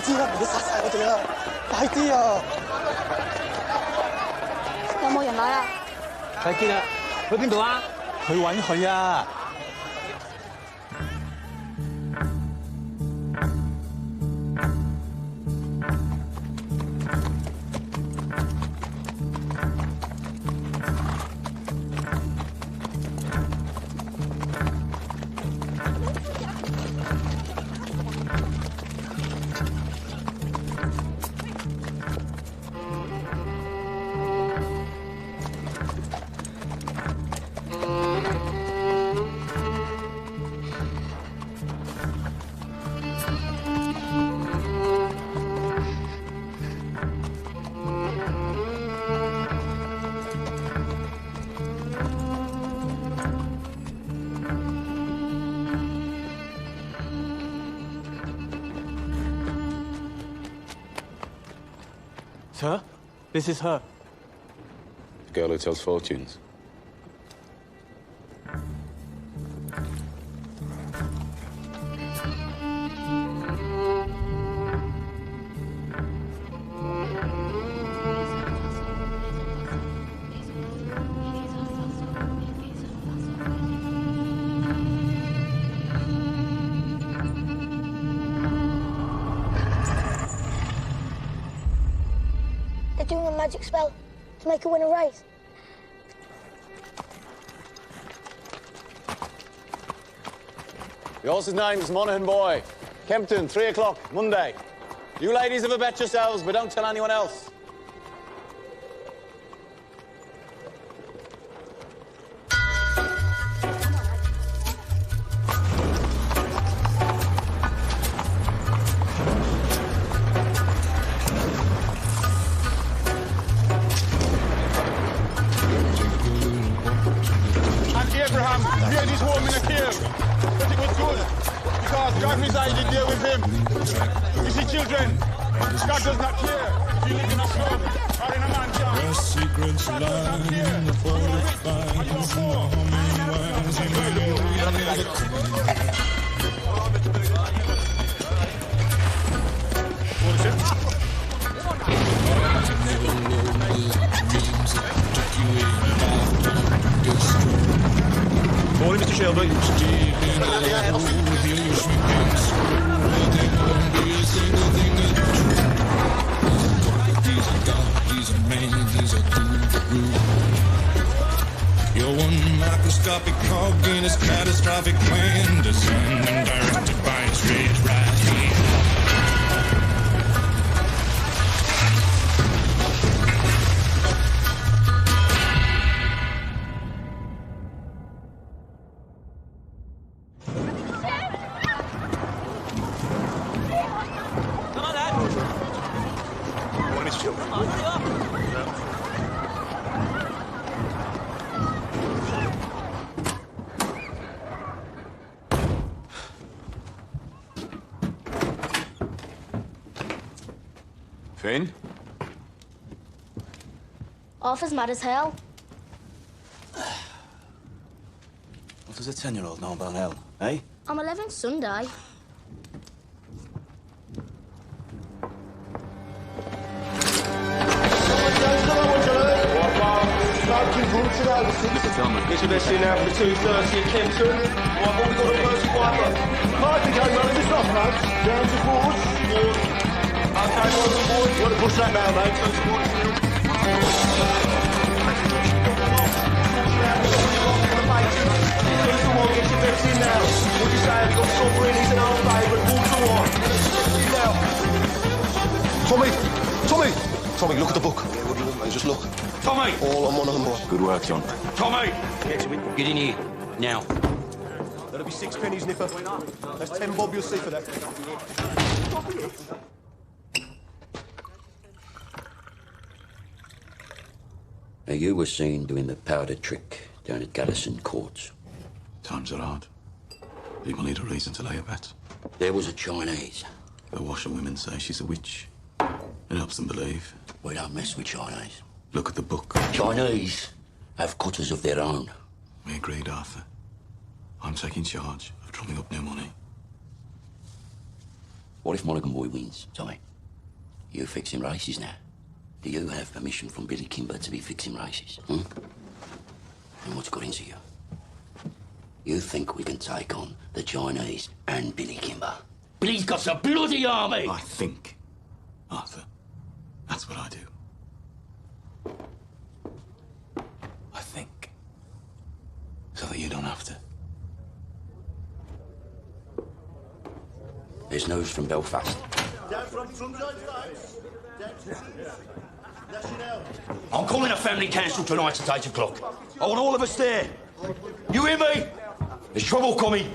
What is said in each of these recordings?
啲啦，唔好殺晒我哋啦！快啲啊！有冇人來啊？睇見啦，去邊度啊？去揾佢啊！Sir, this is her. The girl who tells fortunes. They're doing a magic spell to make her win a race. The horse's name is Monaghan Boy. Kempton, 3 o'clock, Monday. You ladies have a bet yourselves, but don't tell anyone else. Children, God does not care if you live in a slum or in a mansion. Where secrets lie in the forest Morning, Mr. Shelby. You're one microscopic cog in his catastrophic plan, designed and directed by his rage right hand. Come on, lad. Morning, Mr. Shelby. Come on, hurry up. Finn? Arthur's mad as hell. What does a 10-year-old know about hell, eh? I'm 11 Sunday. It's your best in now for 2:30 at Kempton. Right, what we got on first fighter? Martin came on this off, lads. Down to forwards. Okay, on the board. You want to push that now, mate. Turn to forwards. Get your bets in now. What do you say? We've got Sovereigns and our favourite. 4-1. Tommy! Tommy, look at the book. Yeah, what do you want, mate? Just look. Tommy! All on one of them, boy. Good work, John. Tommy! Get in here, now. That'll be 6 pennies, Nipper. That's 10 bob you'll see for that. Now, you were seen doing the powder trick down at Gaddison Courts. Times are hard. People need a reason to lay a bet. There was a Chinese. The washerwomen say she's a witch. It helps them believe. We don't mess with Chinese. Look at the book. Chinese have cutters of their own. We agreed, Arthur. I'm taking charge of drumming up new money. What if Mulligan boy wins, Tommy? You fixing races now? Do you have permission from Billy Kimber to be fixing races? And what's got into you? You think we can take on the Chinese and Billy Kimber? Billy's got a bloody army! I think, Arthur. That's what I do. I think. So that you don't have to. There's news from Belfast. I'm calling a family council tonight at 8 o'clock. I want all of us there. You hear me? There's trouble coming.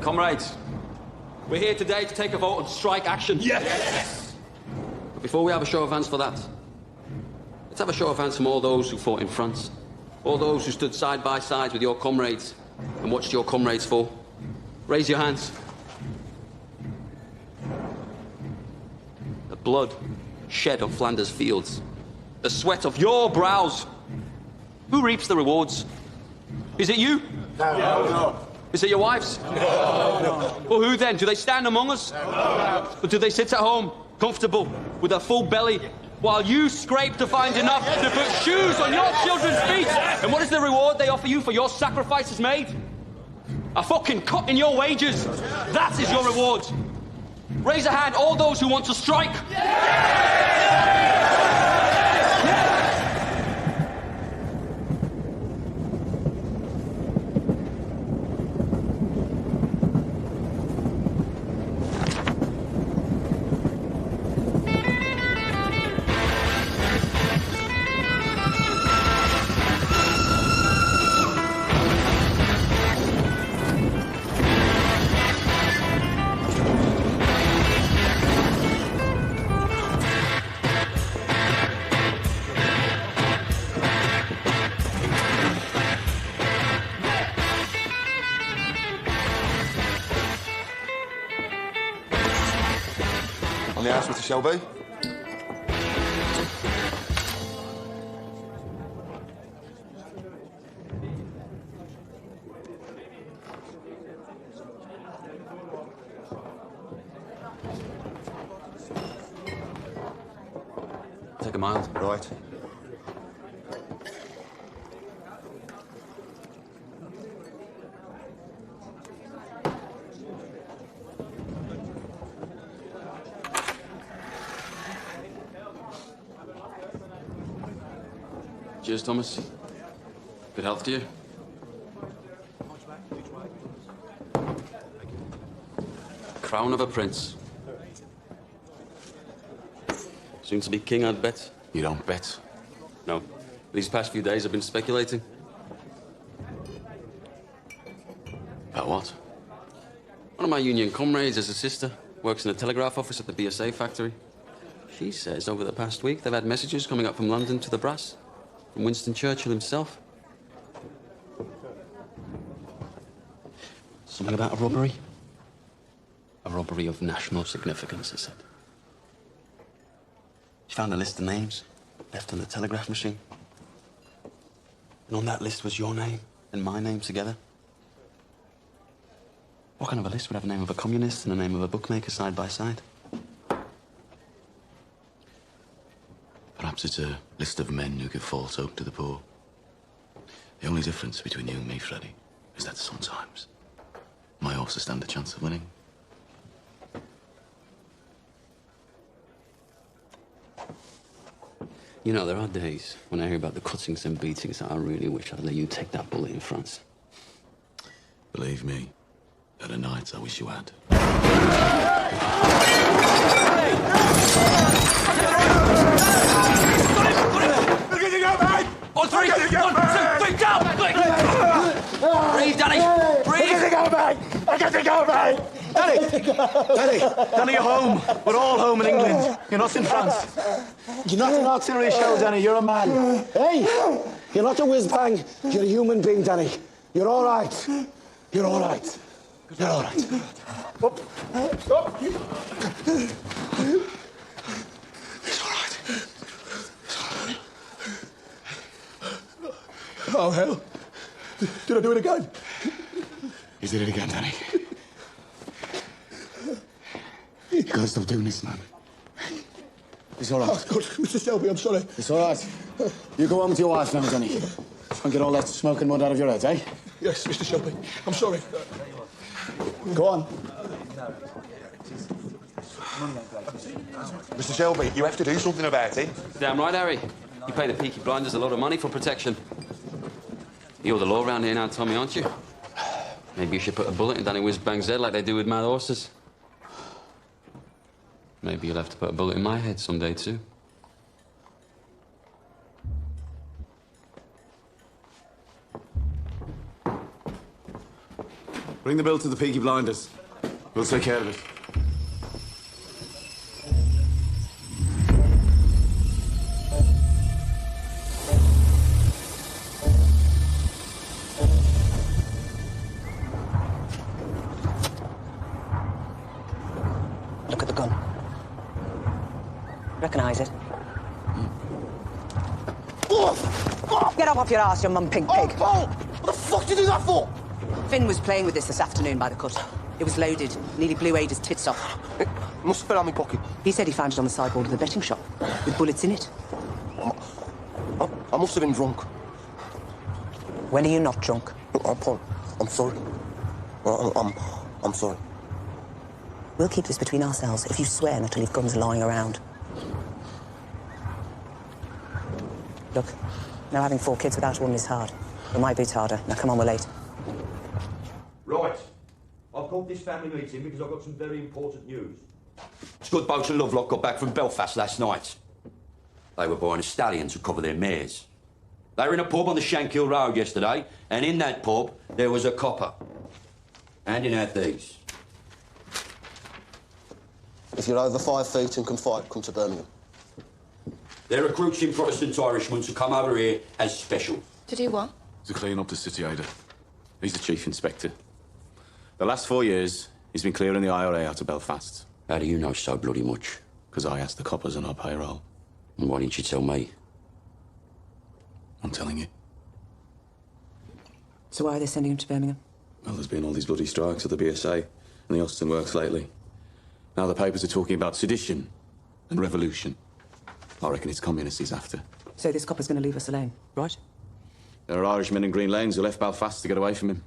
Comrades, we're here today to take a vote on strike action. Yes! But before we have a show of hands for that, let's have a show of hands from all those who fought in France. All those who stood side by side with your comrades and watched your comrades fall. Raise your hands. The blood shed on Flanders fields. The sweat of your brows. Who reaps the rewards? Is it you? No. Is it your wives? No. Well, who then? Do they stand among us? No. Or do they sit at home, comfortable, with a full belly, while you scrape to find enough to put shoes on your children's feet? And what is the reward they offer you for your sacrifices made? A fucking cut in your wages. That is your reward. Raise a hand, all those who want to strike. On the house, Mr. Shelby. Take a mild. Right. Cheers, Thomas. Good health to you. Crown of a prince. Soon to be king, I'd bet. You don't bet. No. These past few days I've been speculating. About what? One of my union comrades is a sister, works in the telegraph office at the BSA factory. She says over the past week they've had messages coming up from London to the brass, from Winston Churchill himself. Something about a robbery? A robbery of national significance, he said. She found a list of names left on the telegraph machine. And on that list was your name and my name together. What kind of a list would have the name of a communist and the name of a bookmaker side by side? Perhaps it's a list of men who give false hope to the poor. The only difference between you and me, Freddie, is that sometimes my horses stand a chance of winning. You know, there are days when I hear about the cuttings and beatings that I really wish I'd let you take that bullet in France. Believe me, there are nights I wish you had. Look at you go, mate! On three! 1, 2, 3, go! Breathe, Danny! Breathe! Look at you go, mate! Look at you go, mate! Danny, you're home. We're all home in England. You're not in France. You're not an artillery shell, Danny. You're a man. Hey, you're not a whiz-bang. You're a human being, Danny. You're all right. You're all right. You're all right. Up. Up. It's all right. Oh, hell. Did I do it again? You did it again, Danny. You gotta stop doing this, man. It's all right. Oh, God, Mr. Shelby, I'm sorry. It's all right. You go home with your wife now, Danny. And get all that smoking mud out of your head, eh? Yes, Mr. Shelby. I'm sorry. Go on. Mr. Shelby, you have to do something about it. Damn right, Harry. You pay the Peaky Blinders a lot of money for protection. You're the law around here now, Tommy, aren't you? Maybe you should put a bullet in Danny Whiz-Bang's head like they do with mad horses. Maybe you'll have to put a bullet in my head someday, too. Bring the bill to the Peaky Blinders. We'll take care of it. Look at the gun. Recognise it? Get up off your ass, you mum pink pig. Oh, Paul! What the fuck did you do that for? Finn was playing with this afternoon by the cut. It was loaded. Nearly blew Ada's tits off. It must have been on my pocket. He said he found it on the sideboard of the betting shop, with bullets in it. I must have been drunk. When are you not drunk? Paul, I'm sorry. I'm sorry. We'll keep this between ourselves if you swear not to leave guns lying around. Look, now having 4 kids without one is hard. But my bit's harder. Now come on, we're late. Right. I've called this family meeting because I've got some very important news. Scud Boat and Lovelock got back from Belfast last night. They were buying a stallion to cover their mares. They were in a pub on the Shankill Road yesterday, and in that pub there was a copper. Handing out these. If you're over 5 feet and can fight, come to Birmingham. They're recruiting Protestant Irishmen to come over here as special. To do what? To clean up the city, Ada. He's the chief inspector. The last 4 years, he's been clearing the IRA out of Belfast. How do you know so bloody much? Because I asked the coppers on our payroll. And why didn't you tell me? I'm telling you. So why are they sending him to Birmingham? Well, there's been all these bloody strikes at the BSA and the Austin Works lately. Now the papers are talking about sedition and revolution. I reckon it's communists he's after. So this copper's going to leave us alone, right? There are Irishmen in Green Lanes who left Belfast to get away from him.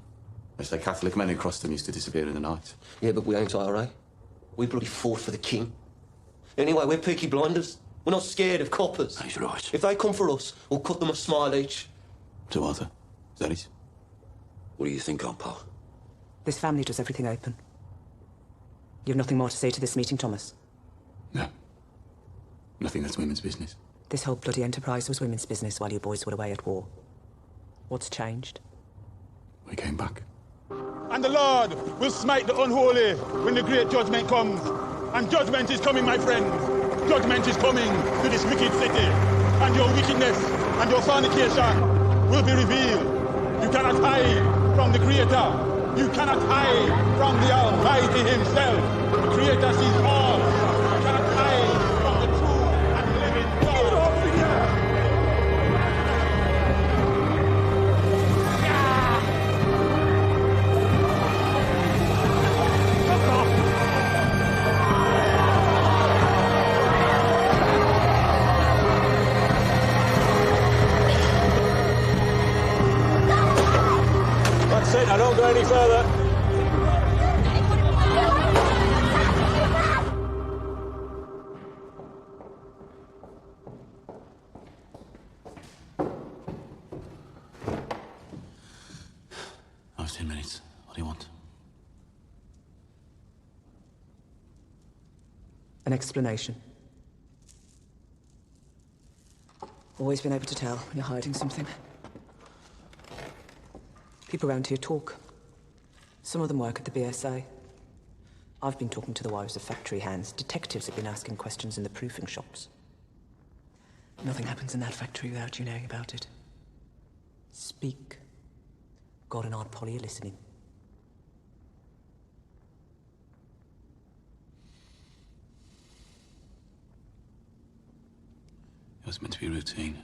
They say Catholic men who crossed them used to disappear in the night. Yeah, but we ain't IRA. We bloody fought for the king. Anyway, we're Peaky Blinders. We're not scared of coppers. He's right. If they come for us, we'll cut them a smile each. To Arthur. Is that it? What do you think, Aunt Paul? This family does everything open. You have nothing more to say to this meeting, Thomas? No. Nothing that's women's business. This whole bloody enterprise was women's business while you boys were away at war. What's changed? We came back. And the Lord will smite the unholy when the great judgment comes. And judgment is coming, my friends. Judgment is coming to this wicked city. And your wickedness and your fornication will be revealed. You cannot hide from the Creator. You cannot hide from the Almighty Himself. The Creator sees all. You cannot hide from the true and living God. Get off here! That's it, I don't go any further. do you want? An explanation. Always been able to tell when you're hiding something. People around here talk. Some of them work at the BSA. I've been talking to the wives of factory hands. Detectives have been asking questions in the proofing shops. Nothing happens in that factory without you knowing about it. Speak. God and Aunt Polly are listening. It was meant to be routine.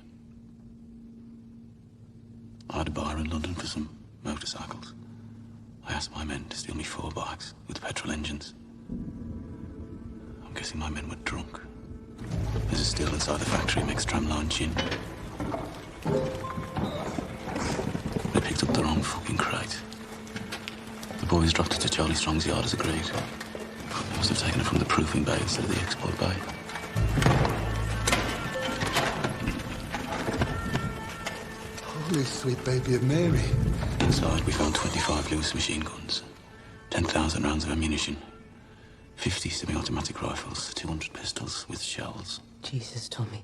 I had a bar in London for some motorcycles. I asked my men to steal me 4 bikes with petrol engines. I'm guessing my men were drunk. There's a still inside the factory makes tramline gin. They picked up the wrong fucking crate. The boys dropped it to Charlie Strong's yard as agreed. They must have taken it from the proofing bay instead of the export bay. Holy sweet baby of Mary. Inside, we found 25 Lewis machine guns, 10,000 rounds of ammunition, 50 semi-automatic rifles, 200 pistols with shells. Jesus, Tommy.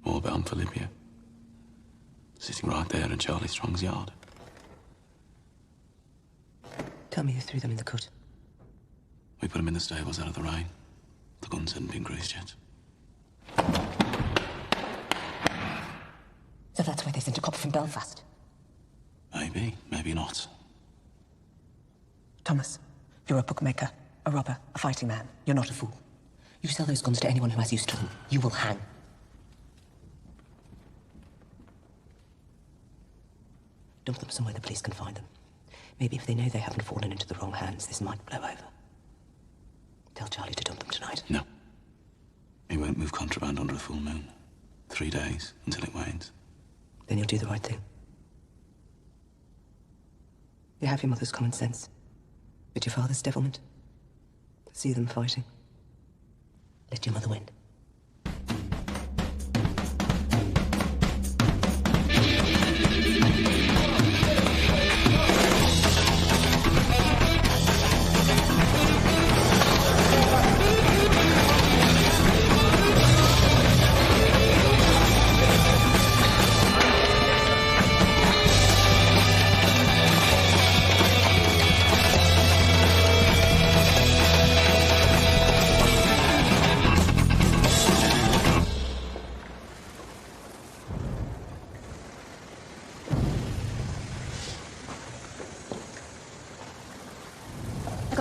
All bound for Libya. Sitting right there in Charlie Strong's yard. Tell me who threw them in the cut. We put them in the stables out of the rain. The guns hadn't been greased yet. So that's why they sent a copper from Belfast. Maybe, maybe not. Thomas, you're a bookmaker, a robber, a fighting man. You're not a fool. You sell those guns to anyone who has use to them. You will hang. Dump them somewhere the police can find them. Maybe if they know they haven't fallen into the wrong hands, this might blow over. Tell Charlie to dump them tonight. No. He won't move contraband under a full moon. 3 days until it wanes. Then you'll do the right thing. You have your mother's common sense, but your father's devilment. See them fighting. Let your mother win.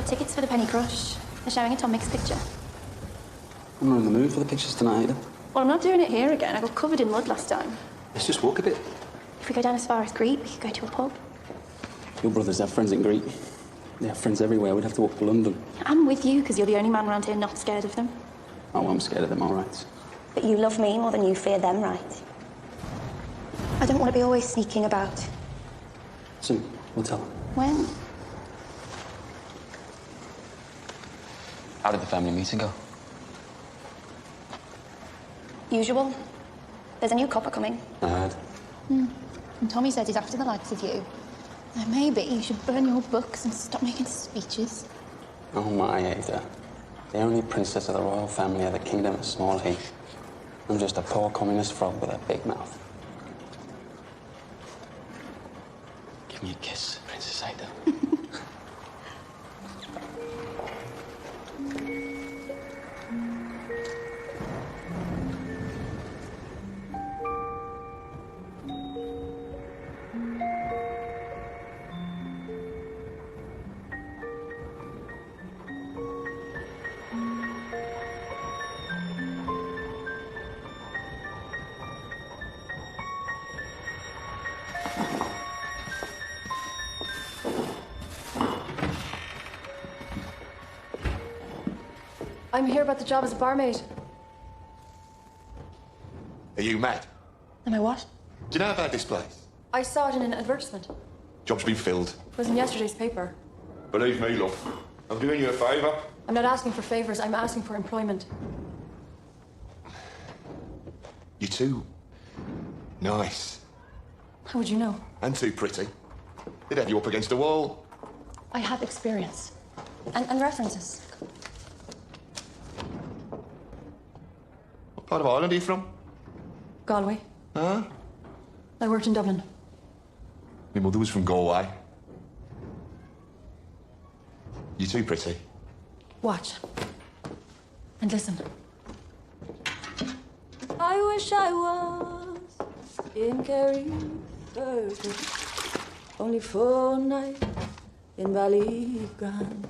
Tickets for the Penny Crush. They're showing a Tom Mix picture. I'm not in the mood for the pictures tonight either. Well, I'm not doing it here again. I got covered in mud last time. Let's just walk a bit. If we go down as far as Greek, we could go to a pub. Your brothers have friends in Greece. They have friends everywhere. We'd have to walk to London. I'm with you, because you're the only man around here not scared of them. Oh, I'm scared of them, all right. But you love me more than you fear them, right? I don't want to be always sneaking about. Soon, we'll tell them. When? How did the family meeting go? Usual. There's a new copper coming. I heard. And Tommy said he's after the likes of you. Now, maybe you should burn your books and stop making speeches. Oh, my Ada. The only princess of the royal family of the kingdom of Small Heath. I'm just a poor communist frog with a big mouth. Give me a kiss, Princess Ada. I'm here about the job as a barmaid. Are you mad? Am I what? Do you know about this place? I saw it in an advertisement. Job's been filled. It was in yesterday's paper. Believe me, love. I'm doing you a favour. I'm not asking for favors, I'm asking for employment. You're too nice. How would you know? And too pretty. They'd have you up against a wall. I have experience. And references. What part of Ireland are you from? Galway. Huh? I worked in Dublin. My mother was from Galway. You too pretty. Watch. And listen. I wish I was in Kerry, only for a night in Ballygrand.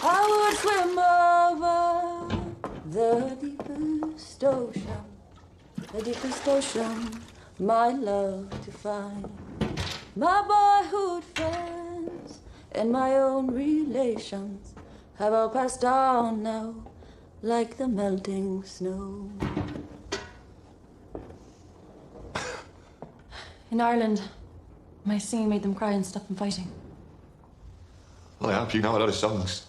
I would swim over the deepest ocean, my love to find. My boyhood friends and my own relations have all passed on now, like the melting snow. In Ireland, my singing made them cry and stop them fighting. Well, I hope you know a lot of songs.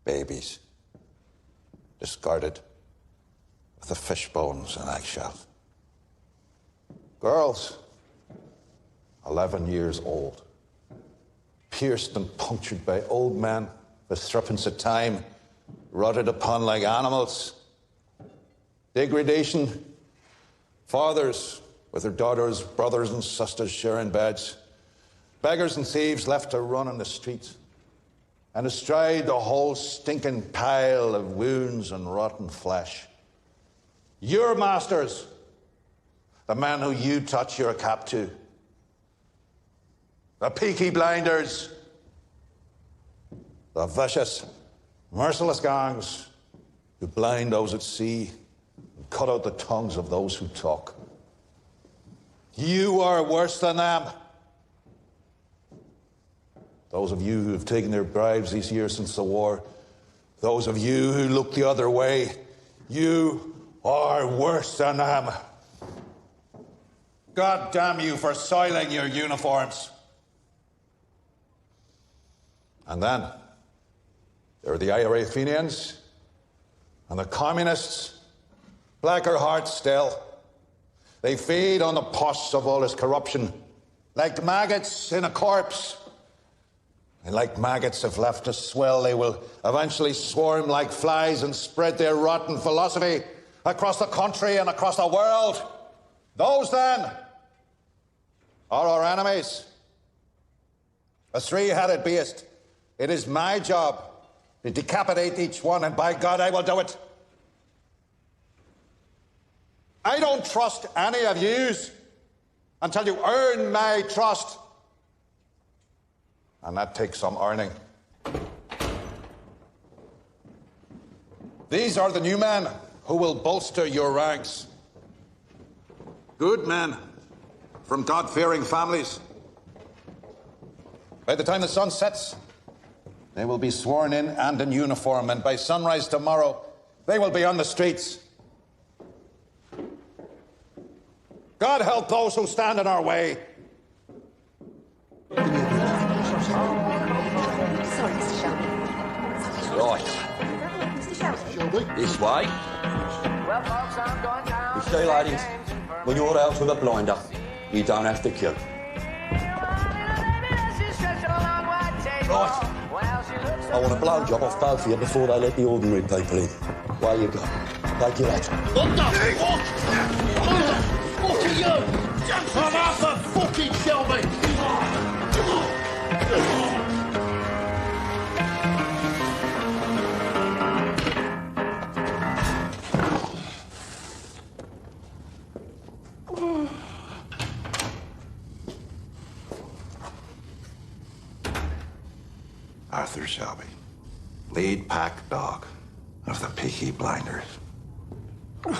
Babies, discarded with the fish bones and eggshells. Girls, 11 years old, pierced and punctured by old men with threepence a time, rotted upon like animals. Degradation, fathers with their daughters, brothers and sisters sharing beds. Beggars and thieves left to run on the streets. And astride the whole stinking pile of wounds and rotten flesh. Your masters, the men who you touch your cap to, the Peaky Blinders, the vicious, merciless gangs who blind those at sea and cut out the tongues of those who talk. You are worse than them. Those of you who have taken their bribes these years since the war, those of you who look the other way, you are worse than them. God damn you for soiling your uniforms. And then there are the IRA Fenians and the communists, blacker hearts still. They feed on the pus of all this corruption, like maggots in a corpse. And like maggots, if left to swell, they will eventually swarm like flies and spread their rotten philosophy across the country and across the world. Those, then, are our enemies. A three-headed beast. It is my job to decapitate each one, and by God, I will do it. I don't trust any of yous until you earn my trust. And that takes some earning. These are the new men who will bolster your ranks. Good men from God-fearing families. By the time the sun sets, they will be sworn in and in uniform, and by sunrise tomorrow, they will be on the streets. God help those who stand in our way. Sorry, Mr. Shelby. Right. Mr. Shelby? This way. You see, ladies, when you're out with a blinder, you don't have to queue. Right. I want a blowjob off both of you before they let the ordinary people in. Where you go? Take your hat. What the fuck? What are you? I'm Arthur fucking Shelby! Arthur Shelby, lead pack dog of the Peaky Blinders. Look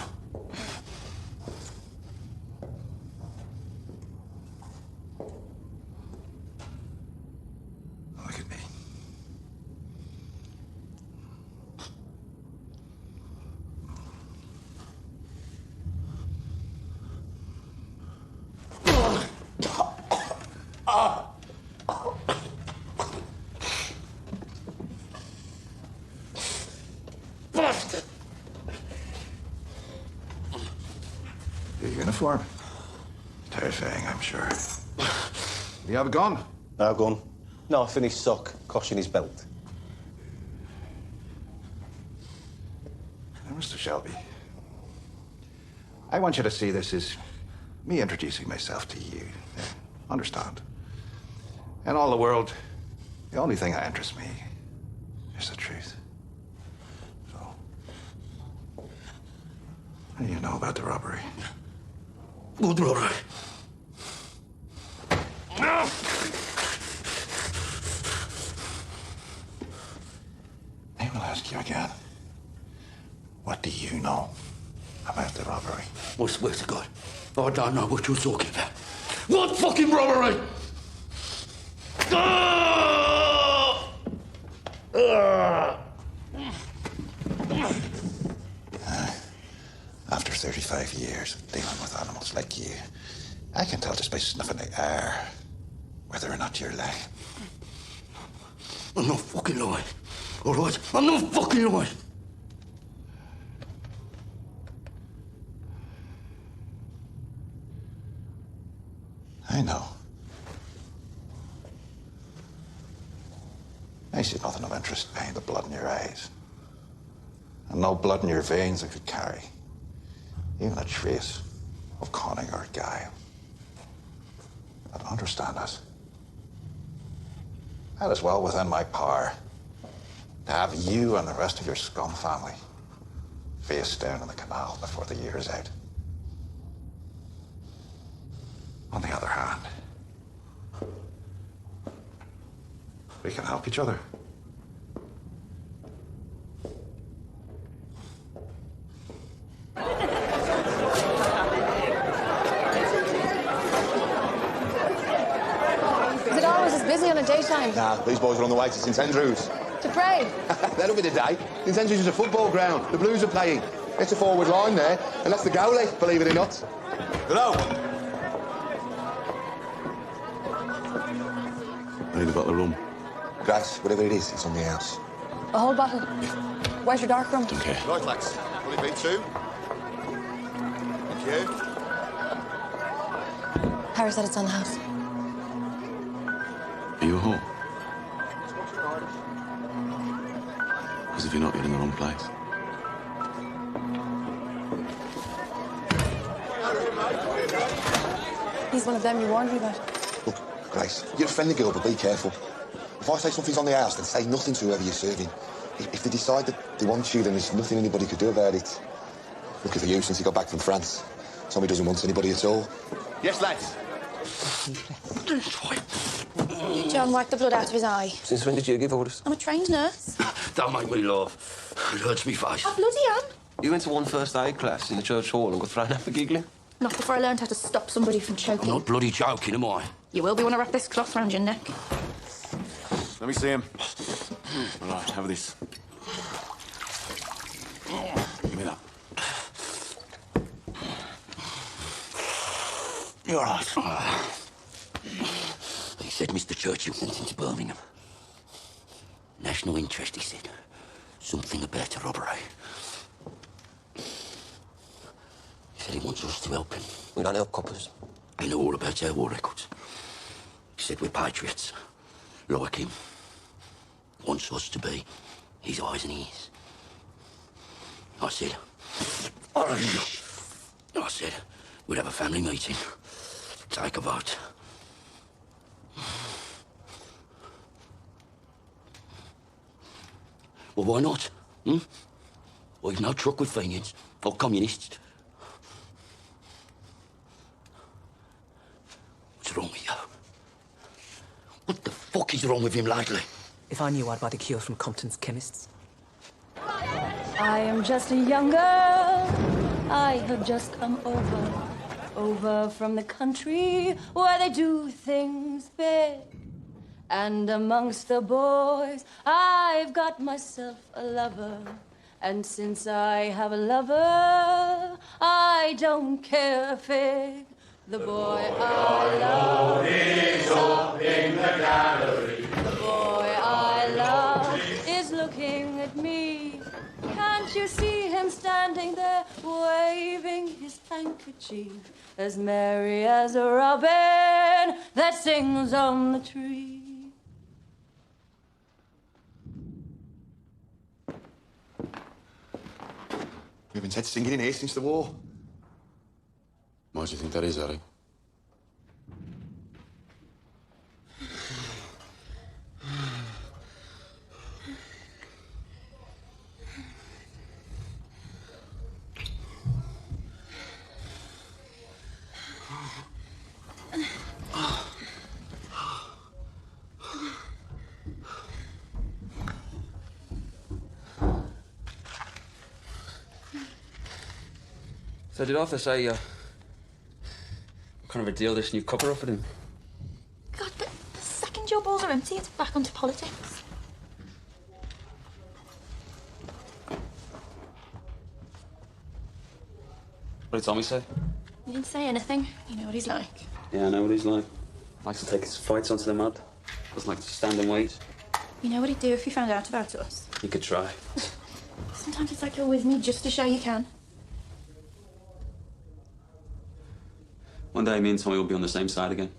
at me. Bastard! Your uniform? Terrifying, I'm sure. Do you have a gun? No gun. No, a finished sock, Kosh in his belt. Now, Mr. Shelby, I want you to see this as me introducing myself to you. Understand? In all the world, the only thing that interests me is the truth. So, what do you know about the robbery? What robbery? I will ask you again. What do you know about the robbery? I swear to God, I don't know what you're talking about. What fucking robbery? After 35 years of dealing with animals like you, I can tell just by sniffing the air whether or not you're lying. I'm not fucking lying. All right? I'm not fucking lying. I know. I see nothing of interest behind the blood in your eyes. And no blood in your veins that could carry even a trace of cunning or guile. But understand this. That is well within my power to have you and the rest of your scum family face down in the canal before the year is out. On the other hand, we can help each other. Is it always as busy on a daytime? Nah, these boys are on the way to St Andrews. To pray? That'll be the day. St Andrews is a football ground. The Blues are playing. It's a forward line there, and that's the goalie, believe it or not. Hello. I need a bottle of rum. Grace, whatever it is, it's on the house. A whole bottle. Where's your dark room? Don't care. Right, lads. Will it be two? Thank you. Harry said it's on the house. Are you at home? Because if you're not, you're in the wrong place. He's one of them you warned me about. Look, Grace, you're a friendly girl, but be careful. If I say something's on the house, then say nothing to whoever you're serving. If they decide that they want you, then there's nothing anybody could do about it. Look at you since he got back from France. Tommy doesn't want anybody at all. Yes, lads. John wiped the blood out of his eye. Since when did you give orders? I'm a trained nurse. Don't make me laugh. It hurts me face. I bloody am. You went to one first aid class in the church hall and got thrown out for giggling? Not before I learned how to stop somebody from I'm choking. not bloody joking, am I? You will be when I wrap this cloth round your neck. Let me see him. All right, have this. Give me that. You're all right. He said Mr. Churchill went into Birmingham. National interest, he said. Something about a robbery. He said he wants us to help him. We don't help coppers. I know all about our war records. He said we're patriots, like him. Wants us to be his eyes and ears. I said we'd have a family meeting, take a vote. Well, why not? Well, you've no truck with Fenians or communists. What's wrong with you? What the fuck is wrong with him lately? If I knew, I'd buy the cure from Compton's chemists. I am just a young girl I have just come over from the country where they do things big. And amongst the boys, I've got myself a lover. And since I have a lover, I don't care a fig. The boy I love is up in the gallery. The boy I love is looking at me. Can't you see him standing there, waving his handkerchief, as merry as a robin that sings on the tree? We've been singing in here since the war. Why do you think that is, Harry? So did I have to say, what kind of a deal this new cuppa offered him? God, the second your balls are empty, it's back onto politics. What did Tommy say? He didn't say anything. You know what he's like. Yeah, I know what he's like. Likes to take his fights onto the mud. Doesn't like to stand and wait. You know what he'd do if he found out about us? He could try. Sometimes it's like you're with me just to show you can. One day, me and Tommy will be on the same side again.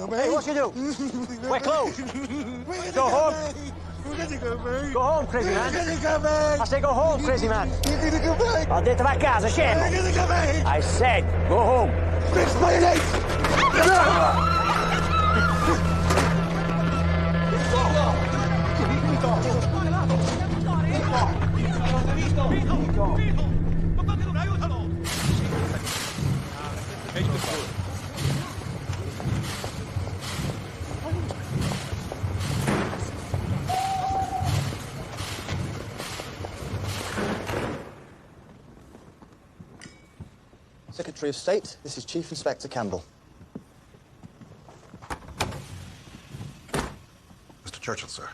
Hey, what you do? We're closed. Go home. Go home, crazy man. I said go home, crazy man. Ho detto va a casa, scemo. I said go home. Secretary of State, this is Chief Inspector Campbell. Mr. Churchill, sir.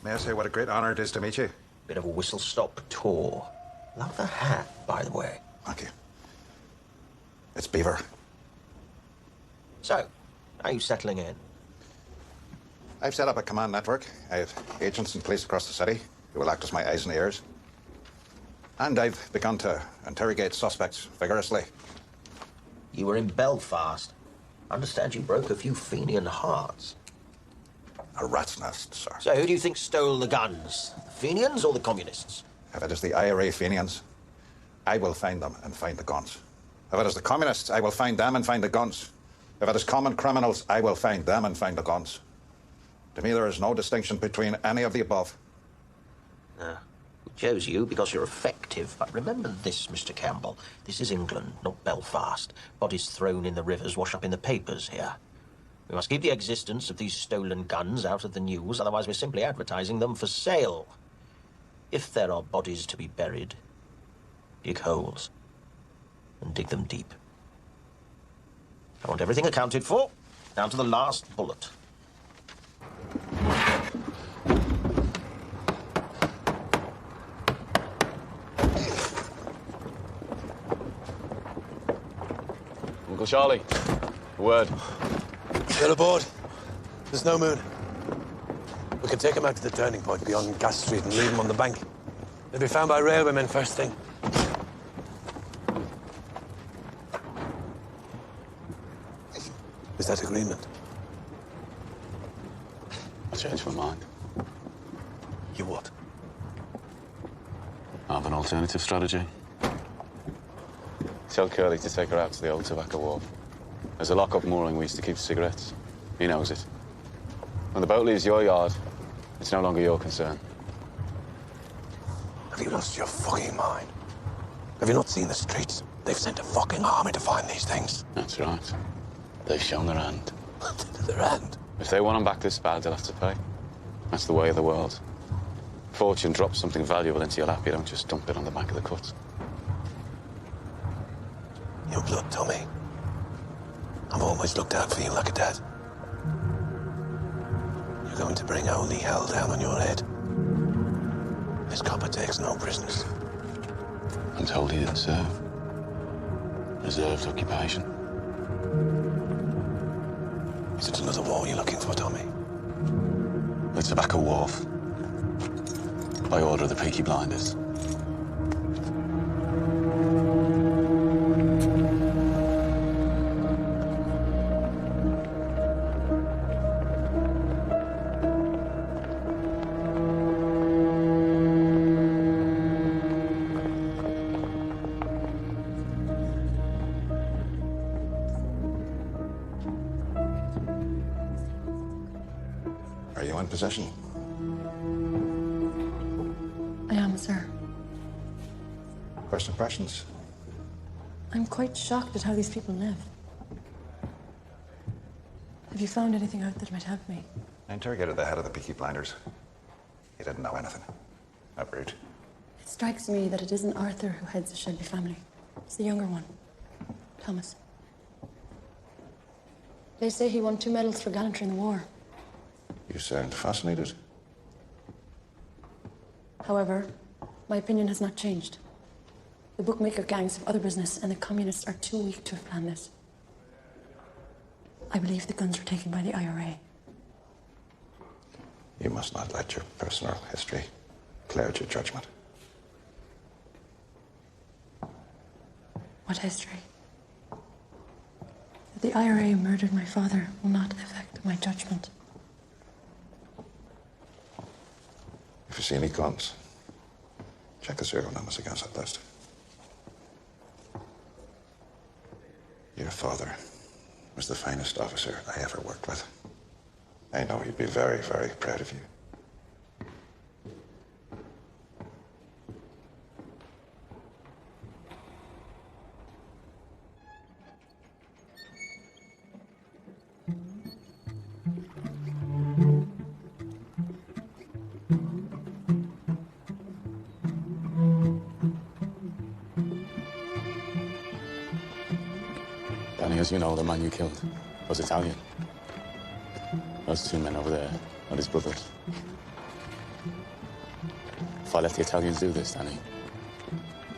May I say what a great honor it is to meet you? Bit of a whistle-stop tour. Love the hat, by the way. Thank you. It's Beaver. So, how are you settling in? I've set up a command network. I have agents and police across the city who will act as my eyes and ears. And I've begun to interrogate suspects vigorously. You were in Belfast. I understand you broke a few Fenian hearts. A rat's nest, sir. So who do you think stole the guns? The Fenians or the communists? If it is the IRA Fenians, I will find them and find the guns. If it is the communists, I will find them and find the guns. If it is common criminals, I will find them and find the guns. To me, there is no distinction between any of the above. We chose you because you're effective, but remember this, Mr. Campbell. This is England, not Belfast. Bodies thrown in the rivers wash up in the papers here. We must keep the existence of these stolen guns out of the news, otherwise we're simply advertising them for sale. If there are bodies to be buried, dig holes and dig them deep. I want everything accounted for, down to the last bullet. Uncle Charlie, a word. Get aboard. There's no moon. We can take him out to the turning point beyond Gas Street and leave him on the bank. They'll be found by railwaymen first thing. Is that agreement? I changed my mind. You what? I have an alternative strategy. Tell Curly to take her out to the old tobacco wharf. There's a lock-up mooring we used to keep cigarettes. He knows it. When the boat leaves your yard, it's no longer your concern. Have you lost your fucking mind? Have you not seen the streets? They've sent a fucking army to find these things. That's right. They've shown their hand. Their hand? If they want them back this bad, they'll have to pay. That's the way of the world. Fortune drops something valuable into your lap, you don't just dump it on the back of the cut. Your blood, Tommy. I've always looked out for you like a dad. You're going to bring only hell down on your head. This copper takes no prisoners. I'm told he didn't serve. Reserved occupation. Is it another war you're looking for, Tommy? The Tobacco Wharf. By order of the Peaky Blinders. Are you in possession? I am, sir. First impressions? I'm quite shocked at how these people live. Have you found anything out that might help me? I interrogated the head of the Peaky Blinders. He didn't know anything. How rude. It strikes me that it isn't Arthur who heads the Shelby family. It's the younger one, Thomas. They say he won 2 medals for gallantry in the war. You sound fascinated. However, my opinion has not changed. The bookmaker gangs have other business, and the communists are too weak to have planned this. I believe the guns were taken by the IRA. You must not let your personal history cloud your judgment. What history? That the IRA murdered my father will not affect my judgment. If you see any guns, check the serial numbers against that list. Your father was the finest officer I ever worked with. I know he'd be very, very proud of you. Danny, as you know, the man you killed was Italian. Those 2 men over there are his brothers. If I let the Italians do this, Danny,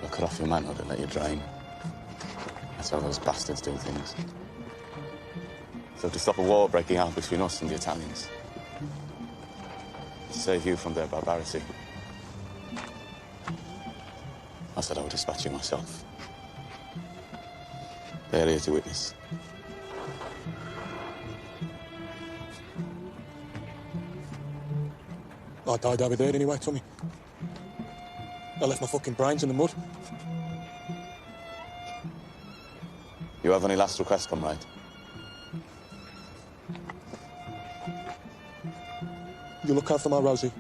they'll cut off your manhood and let you drain. That's how those bastards do things. So to stop a war breaking out between us and the Italians, to save you from their barbarity, I said I would dispatch you myself. They're here to witness. I died over there anyway, Tommy. I left my fucking brains in the mud. You have any last requests, comrade? You look after my Rosie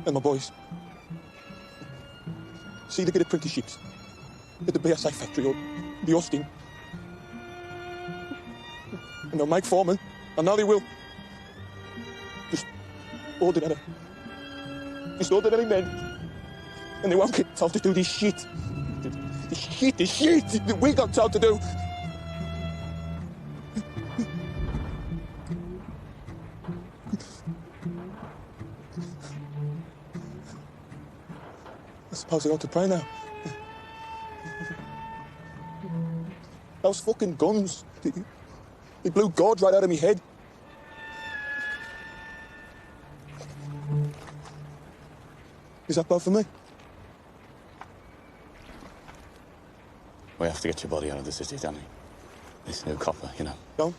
and my boys. See they get apprenticeships at the BSA factory or the Austin. And they'll make foremen. I know they will. Just ordinary. Just ordinary men. And they won't get told to do this shit. This shit that we got told to do. I suppose I ought to pray now. Those fucking guns. They blew God right out of me head. Is that bad for me? We have to get your body out of the city, Danny. This new copper, you know. Don't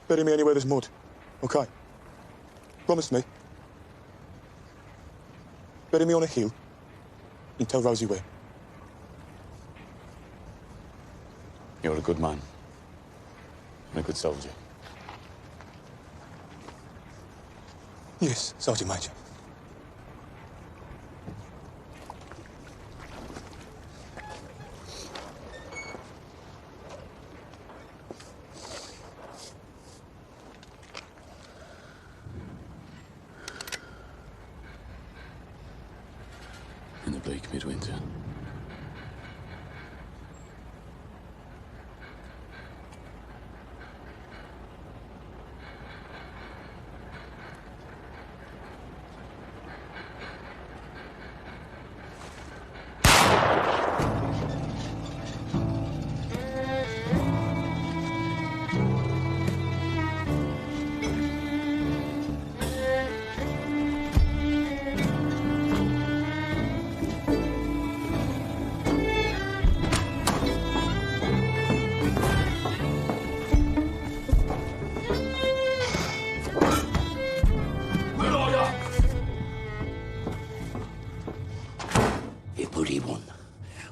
bury me anywhere there's mud, okay? Promise me. Bury me on a hill and tell Rosie where. You're a good man. And a good soldier. Yes, Sergeant Major. In the bleak midwinter.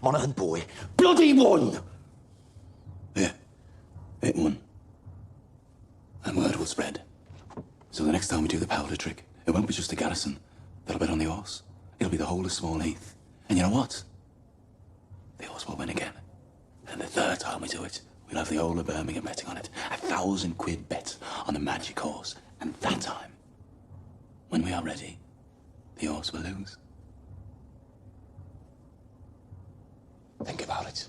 Monaghan boy. Bloody one! Yeah, E.1. And word will spread. So the next time we do the powder trick, it won't be just a garrison that'll bet on the horse. It'll be the whole of Small Heath. And you know what? The horse will win again. And the third time we do it, we'll have the whole of Birmingham betting on it. 1,000 quid bet on the magic horse. And that time, when we are ready, the horse will lose. Think about it.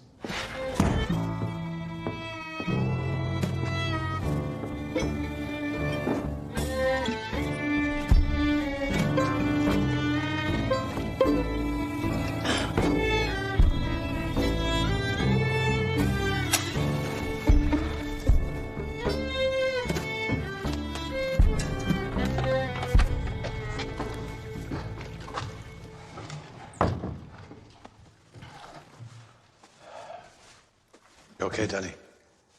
You okay, Danny?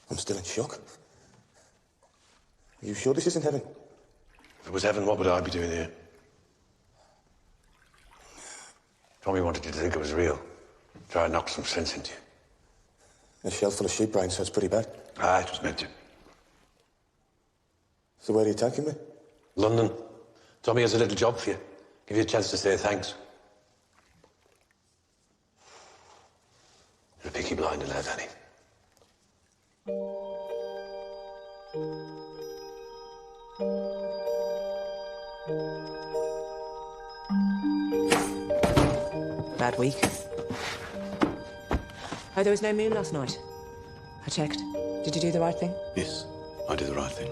I'm still in shock. Are you sure this isn't heaven? If it was heaven, what would I be doing here? Tommy wanted you to think it was real. Try and knock some sense into you. A shell full of sheep brains sounds pretty bad. Ah, it was meant to. So where are you taking me? London. Tommy has a little job for you. Give you a chance to say thanks. You're a peaky blinder, lad, Danny. Bad week. Oh, there was no moon last night. I checked. Did you do the right thing? Yes, I did the right thing.